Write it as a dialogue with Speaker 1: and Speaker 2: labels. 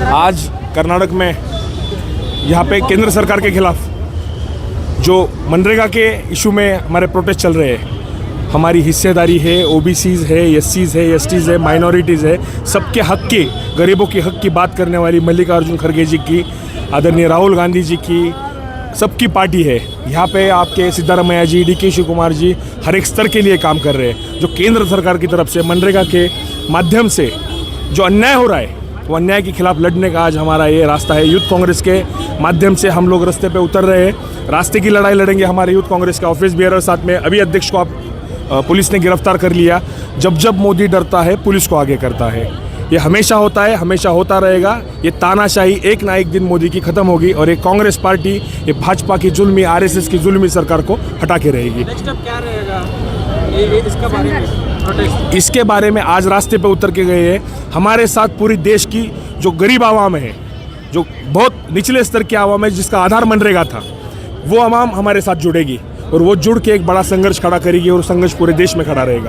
Speaker 1: आज कर्नाटक में यहाँ पे केंद्र सरकार के खिलाफ जो मनरेगा के इशू में हमारे प्रोटेस्ट चल रहे हैं, हमारी हिस्सेदारी है, ओबीसीज़ है, एससीज़ है, एसटीज़ है, माइनॉरिटीज़ है, सबके हक की, गरीबों के हक की बात करने वाली मल्लिकार्जुन खड़गे जी की, आदरणीय राहुल गांधी जी की, सबकी पार्टी है। यहाँ पे आपके सिद्धारमैया जी, डीके शिव कुमार जी हर एक स्तर के लिए काम कर रहे हैं। जो केंद्र सरकार की तरफ से मनरेगा के माध्यम से जो अन्याय हो रहा है, वो अन्याय के खिलाफ लड़ने का आज हमारा ये रास्ता है। यूथ कांग्रेस के माध्यम से हम लोग रास्ते पे उतर रहे हैं। रास्ते की लड़ाई लड़ेंगे। हमारे यूथ कांग्रेस के ऑफिस बियरर साथ में अभी अध्यक्ष को पुलिस ने गिरफ्तार कर लिया। जब जब मोदी डरता है, पुलिस को आगे करता है। ये हमेशा होता है, हमेशा होता रहेगा। ये तानाशाही एक ना एक दिन मोदी की ख़त्म होगी और ये कांग्रेस पार्टी, ये भाजपा की जुल्मी, आरएसएस की जुल्मी सरकार को हटा के रहेगी।
Speaker 2: नेक्स्ट स्टेप क्या रहेगा इसका बारे में प्रोटेस्ट?
Speaker 1: इसके बारे में आज रास्ते पे उतर के गए हैं। हमारे साथ पूरी देश की जो गरीब आवाम है, जो बहुत निचले स्तर की आवाम है, जिसका आधार मनरेगा था, वो आवाम हमारे साथ जुड़ेगी और वो जुड़ के एक बड़ा संघर्ष खड़ा करेगी और संघर्ष पूरे देश में खड़ा रहेगा।